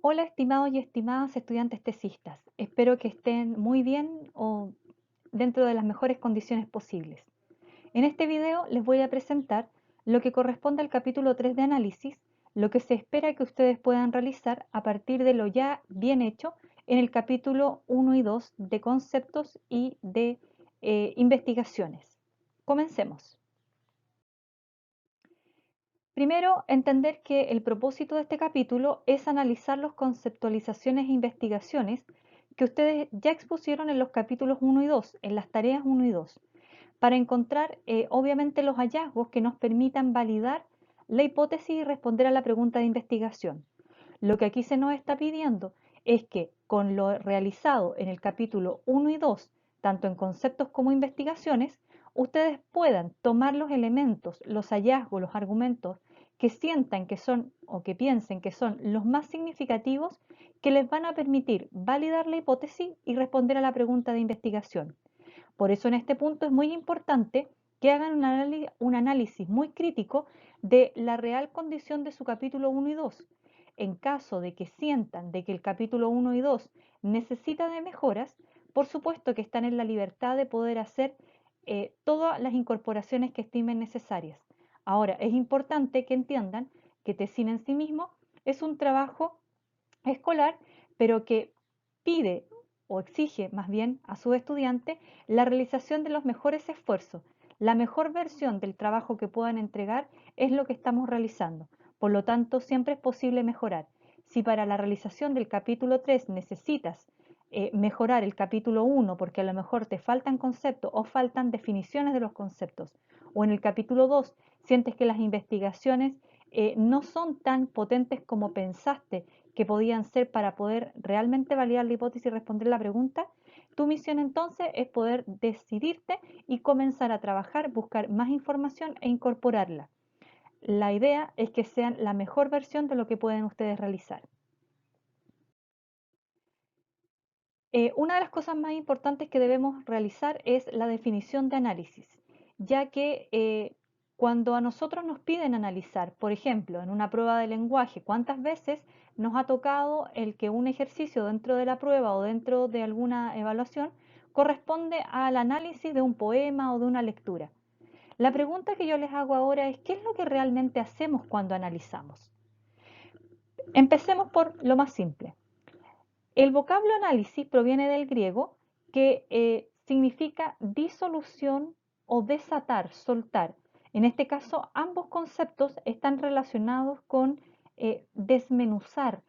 Hola, estimados y estimadas estudiantes tesistas. Espero que estén muy bien o dentro de las mejores condiciones posibles. En este video les voy a presentar lo que corresponde al capítulo 3 de análisis, lo que se espera que ustedes puedan realizar a partir de lo ya bien hecho en el capítulo 1 y 2 de conceptos y de investigaciones. Comencemos. Primero, entender que el propósito de este capítulo es analizar las conceptualizaciones e investigaciones que ustedes ya expusieron en los capítulos 1 y 2, en las tareas 1 y 2, para encontrar obviamente los hallazgos que nos permitan validar la hipótesis y responder a la pregunta de investigación. Lo que aquí se nos está pidiendo es que con lo realizado en el capítulo 1 y 2, tanto en conceptos como investigaciones, ustedes puedan tomar los elementos, los hallazgos, los argumentos que sientan que son o que piensen que son los más significativos que les van a permitir validar la hipótesis y responder a la pregunta de investigación. Por eso en este punto es muy importante que hagan un análisis muy crítico de la real condición de su capítulo 1 y 2. En caso de que sientan de que el capítulo 1 y 2 necesita de mejoras, por supuesto que están en la libertad de poder hacer todas las incorporaciones que estimen necesarias. Ahora, es importante que entiendan que TESIN en sí mismo es un trabajo escolar, pero que pide o exige más bien a su estudiante la realización de los mejores esfuerzos. La mejor versión del trabajo que puedan entregar es lo que estamos realizando. Por lo tanto, siempre es posible mejorar. Si para la realización del capítulo 3 necesitas mejorar el capítulo 1 porque a lo mejor te faltan conceptos o faltan definiciones de los conceptos, o en el capítulo 2 sientes que las investigaciones no son tan potentes como pensaste que podían ser para poder realmente validar la hipótesis y responder la pregunta, tu misión entonces es poder decidirte y comenzar a trabajar, buscar más información e incorporarla. La idea es que sean la mejor versión de lo que pueden ustedes realizar. Una de las cosas más importantes que debemos realizar es la definición de análisis, ya que cuando a nosotros nos piden analizar, por ejemplo, en una prueba de lenguaje, ¿cuántas veces nos ha tocado el que un ejercicio dentro de la prueba o dentro de alguna evaluación corresponde al análisis de un poema o de una lectura? La pregunta que yo les hago ahora es, ¿qué es lo que realmente hacemos cuando analizamos? Empecemos por lo más simple. El vocablo análisis proviene del griego que significa disolución o desatar, soltar. En este caso, ambos conceptos están relacionados con desmenuzar,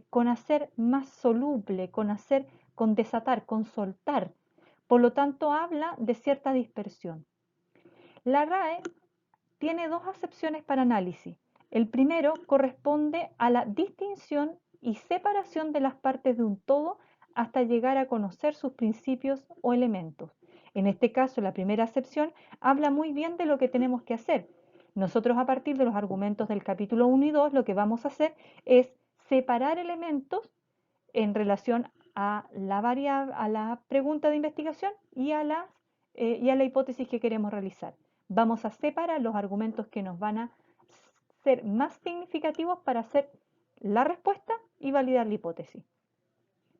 con hacer más soluble, con desatar, con soltar. Por lo tanto, habla de cierta dispersión. La RAE tiene dos acepciones para análisis. El primero corresponde a la distinción y separación de las partes de un todo hasta llegar a conocer sus principios o elementos. En este caso, la primera acepción habla muy bien de lo que tenemos que hacer. Nosotros a partir de los argumentos del capítulo 1 y 2 lo que vamos a hacer es separar elementos en relación a a la pregunta de investigación y a la hipótesis que queremos realizar. Vamos a separar los argumentos que nos van a ser más significativos para hacer la respuesta y validar la hipótesis.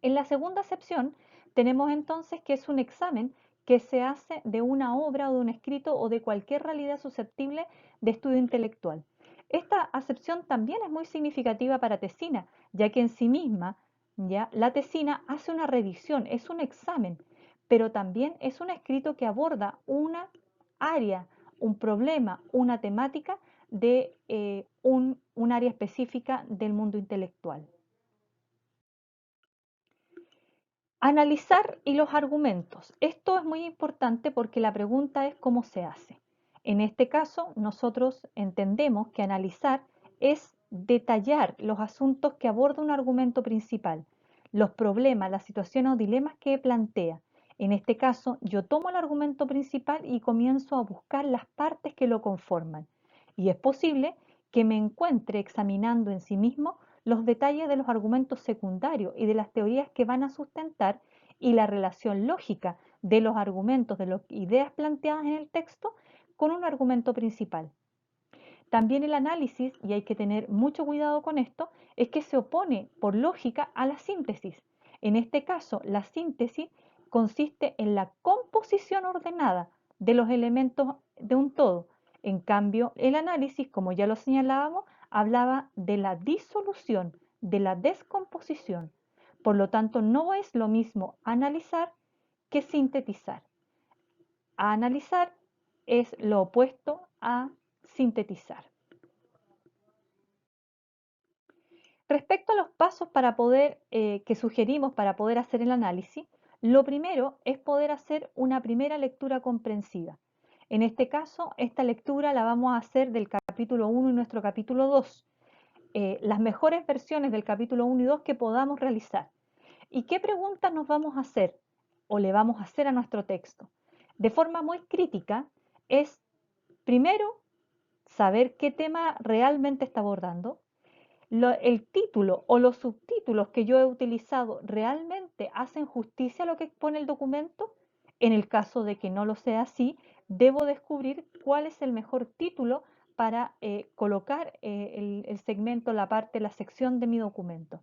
En la segunda acepción tenemos entonces que es un examen que se hace de una obra o de un escrito o de cualquier realidad susceptible de estudio intelectual. Esta acepción también es muy significativa para Tesina, ya que en sí misma ya la Tesina hace una revisión, es un examen, pero también es un escrito que aborda una área, un problema, una temática de un área específica del mundo intelectual. Analizar y los argumentos. Esto es muy importante porque la pregunta es cómo se hace. En este caso, nosotros entendemos que analizar es detallar los asuntos que aborda un argumento principal, los problemas, las situaciones o dilemas que plantea. En este caso, yo tomo el argumento principal y comienzo a buscar las partes que lo conforman. Y es posible que me encuentre examinando en sí mismo los detalles de los argumentos secundarios y de las teorías que van a sustentar y la relación lógica de los argumentos, de las ideas planteadas en el texto con un argumento principal. También el análisis, y hay que tener mucho cuidado con esto, es que se opone por lógica a la síntesis. En este caso, la síntesis consiste en la composición ordenada de los elementos de un todo. En cambio, el análisis, como ya lo señalábamos, hablaba de la disolución, de la descomposición. Por lo tanto, no es lo mismo analizar que sintetizar. Analizar es lo opuesto a sintetizar. Respecto a los pasos para poder, que sugerimos para poder hacer el análisis, lo primero es poder hacer una primera lectura comprensiva. En este caso, esta lectura la vamos a hacer del capítulo 1 y nuestro capítulo 2, las mejores versiones del capítulo 1 y 2 que podamos realizar. ¿Y qué preguntas nos vamos a hacer o le vamos a hacer a nuestro texto? De forma muy crítica es, primero, saber qué tema realmente está abordando. El título o los subtítulos que yo he utilizado realmente hacen justicia a lo que expone el documento. En el caso de que no lo sea así, debo descubrir cuál es el mejor título para colocar el segmento, la parte, la sección de mi documento.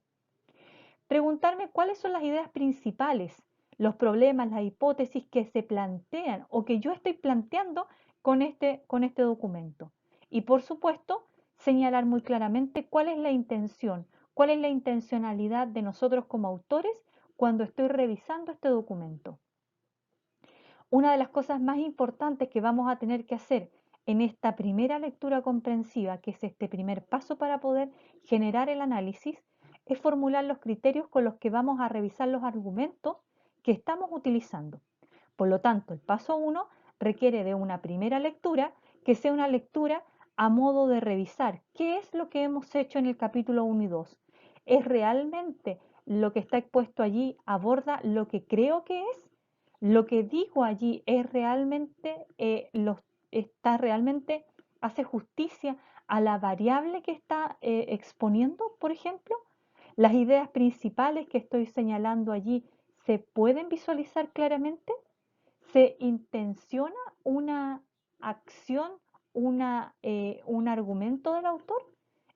Preguntarme cuáles son las ideas principales, los problemas, las hipótesis que se plantean o que yo estoy planteando con este documento. Y por supuesto, señalar muy claramente cuál es la intención, cuál es la intencionalidad de nosotros como autores cuando estoy revisando este documento. Una de las cosas más importantes que vamos a tener que hacer en esta primera lectura comprensiva, que es este primer paso para poder generar el análisis, es formular los criterios con los que vamos a revisar los argumentos que estamos utilizando. Por lo tanto, el paso 1 requiere de una primera lectura que sea una lectura a modo de revisar qué es lo que hemos hecho en el capítulo 1 y 2. ¿Es realmente lo que está expuesto allí aborda lo que creo que es? ¿Lo que digo allí es realmente, está realmente, hace justicia a la variable que está exponiendo, por ejemplo? ¿Las ideas principales que estoy señalando allí se pueden visualizar claramente? ¿Se intenciona una acción, un argumento del autor?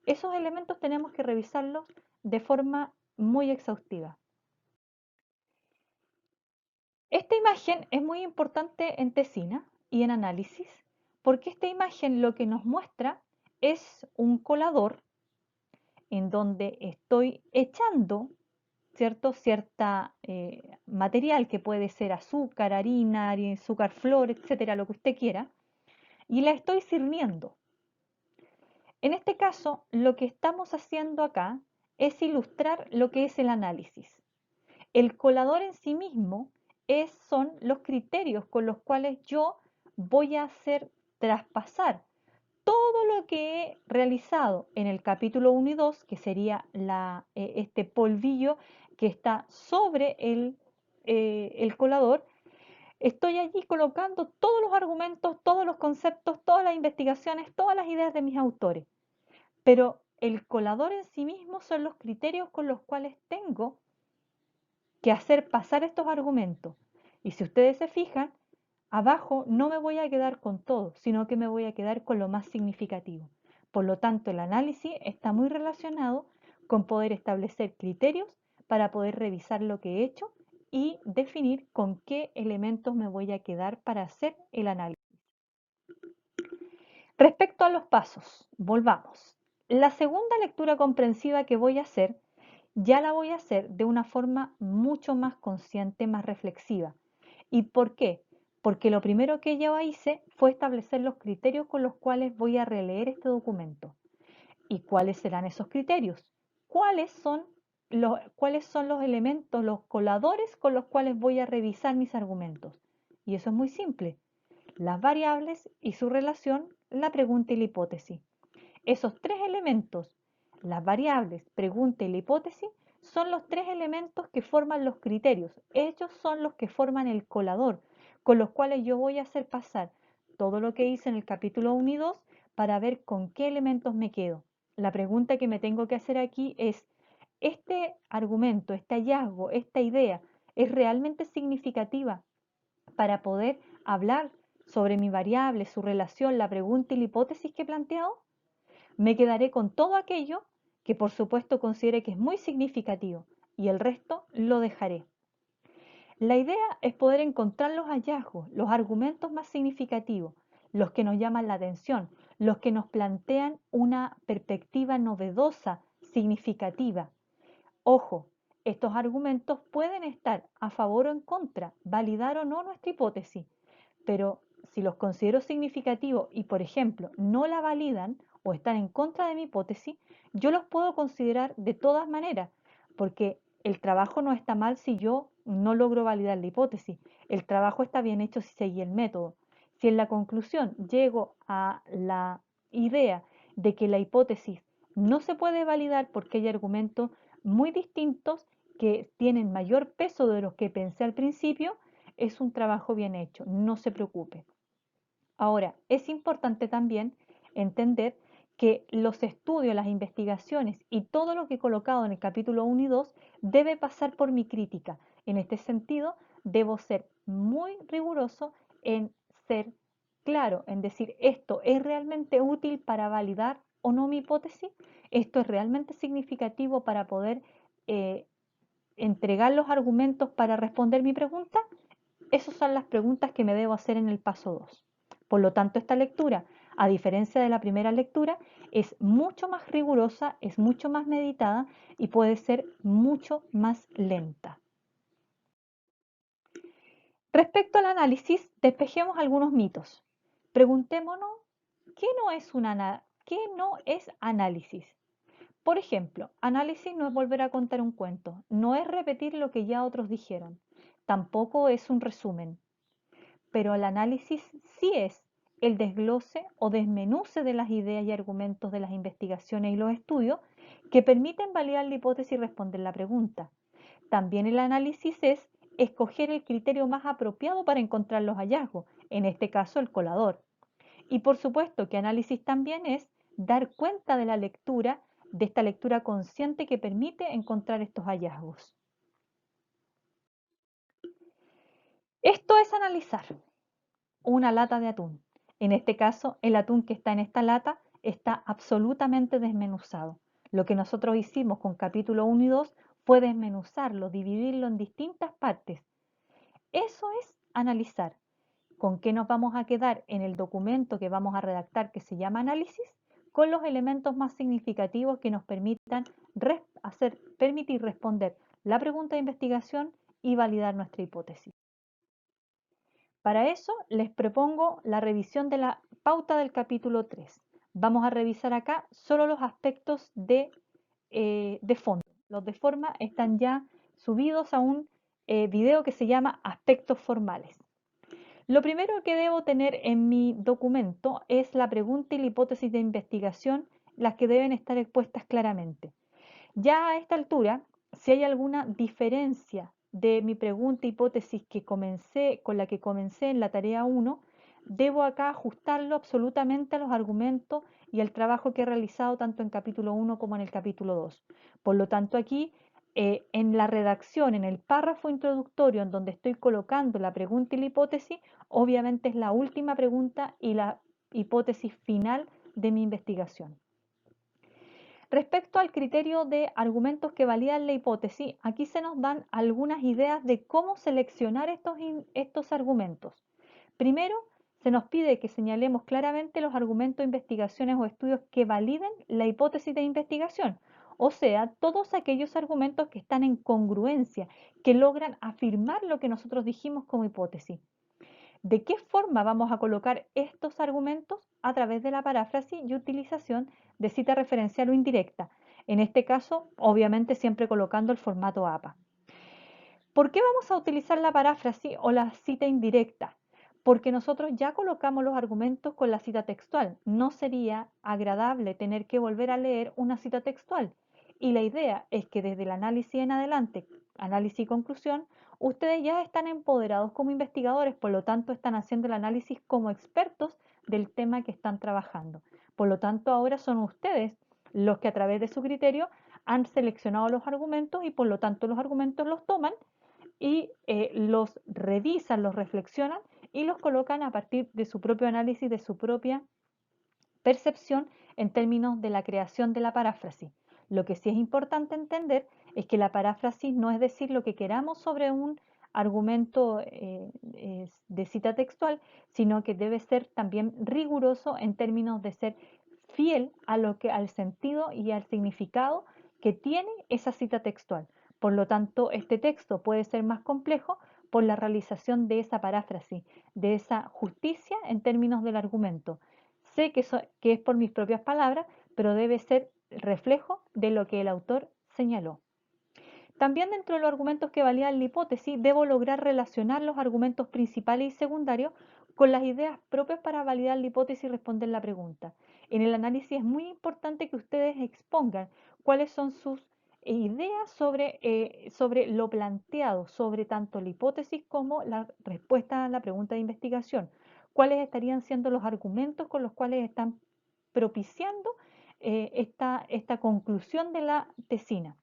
Esos elementos tenemos que revisarlos de forma muy exhaustiva. Esta imagen es muy importante en tesina y en análisis porque esta imagen lo que nos muestra es un colador en donde estoy echando, ¿cierto? Cierta material que puede ser azúcar, harina, azúcar, flor, etcétera, lo que usted quiera, y la estoy sirviendo. En este caso, lo que estamos haciendo acá es ilustrar lo que es el análisis. El colador en sí mismo son los criterios con los cuales yo voy a hacer traspasar todo lo que he realizado en el capítulo 1 y 2, que sería este polvillo que está sobre el colador. Estoy allí colocando todos los argumentos, todos los conceptos, todas las investigaciones, todas las ideas de mis autores. Pero el colador en sí mismo son los criterios con los cuales tengo que hacer pasar estos argumentos. Y si ustedes se fijan, abajo no me voy a quedar con todo, sino que me voy a quedar con lo más significativo. Por lo tanto, el análisis está muy relacionado con poder establecer criterios para poder revisar lo que he hecho y definir con qué elementos me voy a quedar para hacer el análisis. Respecto a los pasos, volvamos. La segunda lectura comprensiva que voy a hacer, ya la voy a hacer de una forma mucho más consciente, más reflexiva. ¿Y por qué? Porque lo primero que yo hice fue establecer los criterios con los cuales voy a releer este documento. ¿Y cuáles serán esos criterios? ¿Cuáles son los elementos, los coladores con los cuales voy a revisar mis argumentos? Y eso es muy simple. Las variables y su relación, la pregunta y la hipótesis. Esos tres elementos, las variables, pregunta y la hipótesis, son los tres elementos que forman los criterios. Ellos son los que forman el colador, con los cuales yo voy a hacer pasar todo lo que hice en el capítulo 1 y 2 para ver con qué elementos me quedo. La pregunta que me tengo que hacer aquí es, ¿este argumento, este hallazgo, esta idea es realmente significativa para poder hablar sobre mi variable, su relación, la pregunta y la hipótesis que he planteado? Me quedaré con todo aquello que por supuesto considere que es muy significativo y el resto lo dejaré. La idea es poder encontrar los hallazgos, los argumentos más significativos, los que nos llaman la atención, los que nos plantean una perspectiva novedosa, significativa. Ojo, estos argumentos pueden estar a favor o en contra, validar o no nuestra hipótesis, pero si los considero significativos y, por ejemplo, no la validan o están en contra de mi hipótesis, yo los puedo considerar de todas maneras, porque el trabajo no está mal si yo no logro validar la hipótesis. El trabajo está bien hecho si seguí el método. Si en la conclusión llego a la idea de que la hipótesis no se puede validar porque hay argumentos muy distintos que tienen mayor peso de los que pensé al principio, es un trabajo bien hecho, no se preocupe. Ahora, es importante también entender que los estudios, las investigaciones y todo lo que he colocado en el capítulo 1 y 2 debe pasar por mi crítica. En este sentido, debo ser muy riguroso en ser claro, en decir esto es realmente útil para validar o no mi hipótesis, esto es realmente significativo para poder eh, entregar los argumentos para responder mi pregunta. Esas son las preguntas que me debo hacer en el paso 2. Por lo tanto, esta lectura, a diferencia de la primera lectura, es mucho más rigurosa, es mucho más meditada y puede ser mucho más lenta. Respecto al análisis, despejemos algunos mitos. Preguntémonos, ¿qué no es análisis? Por ejemplo, análisis no es volver a contar un cuento, no es repetir lo que ya otros dijeron, tampoco es un resumen. Pero el análisis sí es el desglose o desmenuce de las ideas y argumentos de las investigaciones y los estudios que permiten validar la hipótesis y responder la pregunta. También el análisis es escoger el criterio más apropiado para encontrar los hallazgos, en este caso el colador. Y por supuesto que análisis también es dar cuenta de la lectura, de esta lectura consciente que permite encontrar estos hallazgos. Esto es analizar una lata de atún. En este caso, el atún que está en esta lata está absolutamente desmenuzado. Lo que nosotros hicimos con capítulo 1 y 2 fue desmenuzarlo, dividirlo en distintas partes. Eso es analizar. ¿Con qué nos vamos a quedar en el documento que vamos a redactar que se llama análisis? Con los elementos más significativos que nos permitan permitir responder la pregunta de investigación y validar nuestra hipótesis. Para eso les propongo la revisión de la pauta del capítulo 3. Vamos a revisar acá solo los aspectos de fondo. Los de forma están ya subidos a un video que se llama Aspectos formales. Lo primero que debo tener en mi documento es la pregunta y la hipótesis de investigación, las que deben estar expuestas claramente. Ya a esta altura, si hay alguna diferencia de mi pregunta hipótesis con la que comencé en la tarea 1, debo acá ajustarlo absolutamente a los argumentos y al trabajo que he realizado tanto en capítulo 1 como en el capítulo 2. Por lo tanto, aquí en la redacción, en el párrafo introductorio en donde estoy colocando la pregunta y la hipótesis, obviamente es la última pregunta y la hipótesis final de mi investigación. Respecto al criterio de argumentos que validan la hipótesis, aquí se nos dan algunas ideas de cómo seleccionar estos argumentos. Primero, se nos pide que señalemos claramente los argumentos, investigaciones o estudios que validen la hipótesis de investigación, o sea, todos aquellos argumentos que están en congruencia, que logran afirmar lo que nosotros dijimos como hipótesis. ¿De qué forma vamos a colocar estos argumentos? A través de la paráfrasis y utilización de cita referencial o indirecta. En este caso, obviamente siempre colocando el formato APA. ¿Por qué vamos a utilizar la paráfrasis o la cita indirecta? Porque nosotros ya colocamos los argumentos con la cita textual. No sería agradable tener que volver a leer una cita textual. Y la idea es que desde el análisis en adelante, análisis y conclusión, ustedes ya están empoderados como investigadores, por lo tanto están haciendo el análisis como expertos del tema que están trabajando. Por lo tanto, ahora son ustedes los que a través de su criterio han seleccionado los argumentos y por lo tanto los argumentos los toman y los revisan, los reflexionan y los colocan a partir de su propio análisis, de su propia percepción en términos de la creación de la paráfrasis. Lo que sí es importante entender es que la paráfrasis no es decir lo que queramos sobre un argumento de cita textual, sino que debe ser también riguroso en términos de ser fiel a al sentido y al significado que tiene esa cita textual. Por lo tanto, este texto puede ser más complejo por la realización de esa paráfrasis, de esa justicia en términos del argumento. Sé que es por mis propias palabras, pero debe ser reflejo de lo que el autor señaló. También dentro de los argumentos que validan la hipótesis, debo lograr relacionar los argumentos principales y secundarios con las ideas propias para validar la hipótesis y responder la pregunta. En el análisis es muy importante que ustedes expongan cuáles son sus ideas sobre lo planteado, sobre tanto la hipótesis como la respuesta a la pregunta de investigación. ¿Cuáles estarían siendo los argumentos con los cuales están propiciando esta conclusión de la tesina?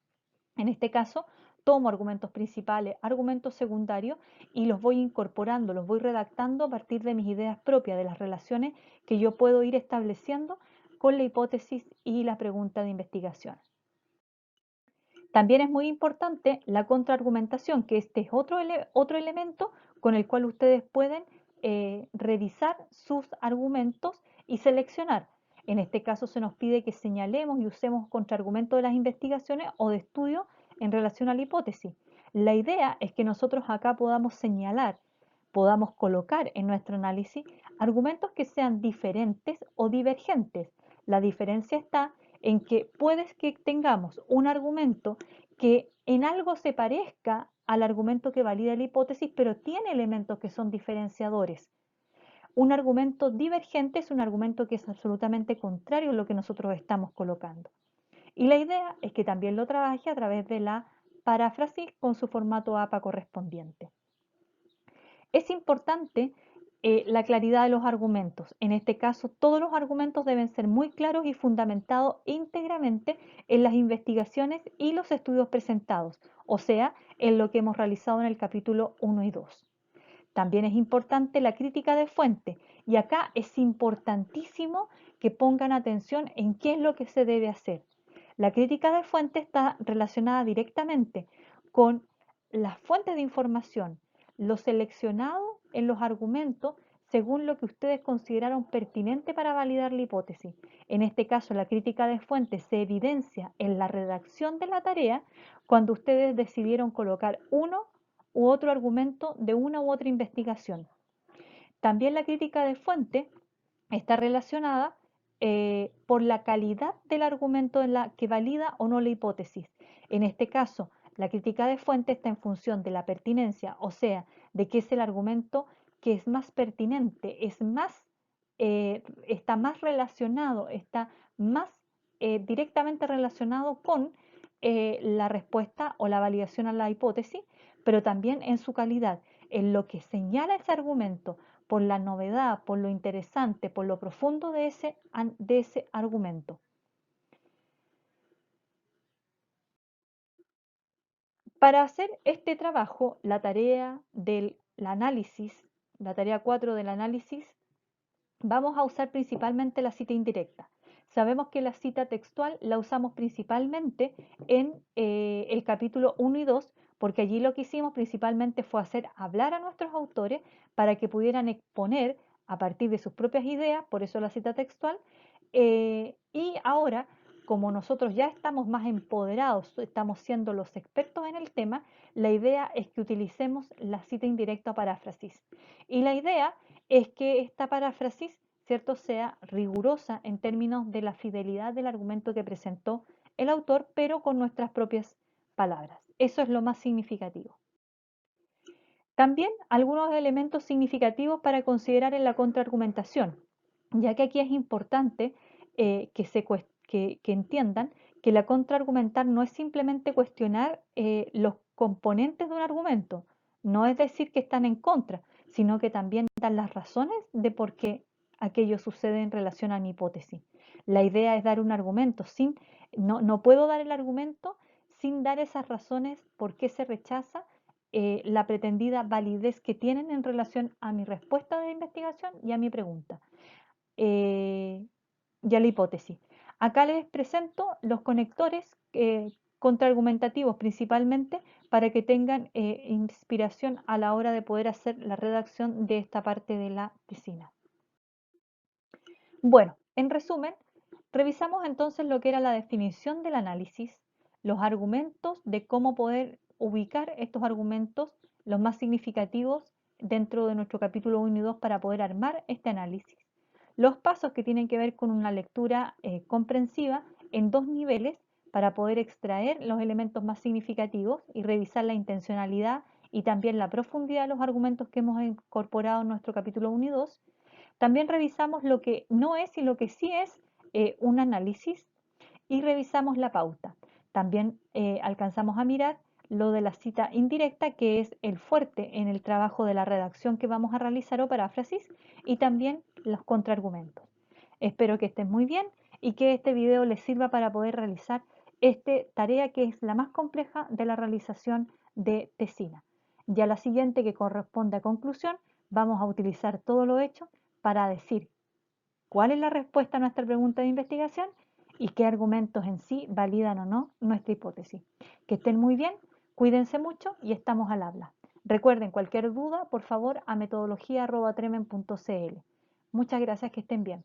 En este caso, tomo argumentos principales, argumentos secundarios y los voy incorporando, los voy redactando a partir de mis ideas propias, de las relaciones que yo puedo ir estableciendo con la hipótesis y la pregunta de investigación. También es muy importante la contraargumentación, que este es otro elemento con el cual ustedes pueden revisar sus argumentos y seleccionar. En este caso se nos pide que señalemos y usemos contraargumentos de las investigaciones o de estudio en relación a la hipótesis. La idea es que nosotros acá podamos señalar, podamos colocar en nuestro análisis argumentos que sean diferentes o divergentes. La diferencia está en que puedes que tengamos un argumento que en algo se parezca al argumento que valida la hipótesis, pero tiene elementos que son diferenciadores. Un argumento divergente es un argumento que es absolutamente contrario a lo que nosotros estamos colocando. Y la idea es que también lo trabaje a través de la paráfrasis con su formato APA correspondiente. Es importante la claridad de los argumentos. En este caso, todos los argumentos deben ser muy claros y fundamentados íntegramente en las investigaciones y los estudios presentados, o sea, en lo que hemos realizado en el capítulo 1 y 2. También es importante la crítica de fuente y acá es importantísimo que pongan atención en qué es lo que se debe hacer. La crítica de fuente está relacionada directamente con las fuentes de información, lo seleccionado en los argumentos según lo que ustedes consideraron pertinente para validar la hipótesis. En este caso, la crítica de fuente se evidencia en la redacción de la tarea cuando ustedes decidieron colocar uno u otro argumento de una u otra investigación. También la crítica de fuente está relacionada por la calidad del argumento en la que valida o no la hipótesis. En este caso, la crítica de fuente está en función de la pertinencia, o sea, de qué es el argumento que es más pertinente, está más relacionado, está más directamente relacionado con la respuesta o la validación a la hipótesis, pero también en su calidad, en lo que señala ese argumento, por la novedad, por lo interesante, por lo profundo de ese argumento. Para hacer este trabajo, la tarea del análisis, la tarea 4 del análisis, vamos a usar principalmente la cita indirecta. Sabemos que la cita textual la usamos principalmente en el capítulo 1 y 2, porque allí lo que hicimos principalmente fue hacer hablar a nuestros autores para que pudieran exponer a partir de sus propias ideas, por eso la cita textual, y ahora, como nosotros ya estamos más empoderados, estamos siendo los expertos en el tema, la idea es que utilicemos la cita indirecta o paráfrasis. Y la idea es que esta paráfrasis, ¿cierto?, sea rigurosa en términos de la fidelidad del argumento que presentó el autor, pero con nuestras propias palabras. Eso es lo más significativo. También algunos elementos significativos para considerar en la contraargumentación, ya que aquí es importante que entiendan que la contraargumentar no es simplemente cuestionar los componentes de un argumento, no es decir que están en contra, sino que también dan las razones de por qué aquello sucede en relación a mi hipótesis. La idea es dar un argumento, no puedo dar el argumento sin dar esas razones por qué se rechaza la pretendida validez que tienen en relación a mi respuesta de investigación y a mi pregunta. Eh, y a la hipótesis. Acá les presento los conectores contraargumentativos principalmente para que tengan inspiración a la hora de poder hacer la redacción de esta parte de la tesina. Bueno, en resumen, revisamos entonces lo que era la definición del análisis, los argumentos de cómo poder ubicar estos argumentos, los más significativos dentro de nuestro capítulo 1 y 2 para poder armar este análisis, los pasos que tienen que ver con una lectura comprensiva en dos niveles para poder extraer los elementos más significativos y revisar la intencionalidad y también la profundidad de los argumentos que hemos incorporado en nuestro capítulo 1 y 2. También revisamos lo que no es y lo que sí es un análisis y revisamos la pauta. También alcanzamos a mirar lo de la cita indirecta, que es el fuerte en el trabajo de la redacción que vamos a realizar o paráfrasis, y también los contraargumentos. Espero que estén muy bien y que este video les sirva para poder realizar esta tarea que es la más compleja de la realización de tesina. Ya la siguiente, que corresponde a conclusión, vamos a utilizar todo lo hecho para decir cuál es la respuesta a nuestra pregunta de investigación y qué argumentos en sí validan o no nuestra hipótesis. Que estén muy bien, cuídense mucho y estamos al habla. Recuerden, cualquier duda, por favor, a metodología@tremen.cl. Muchas gracias, que estén bien.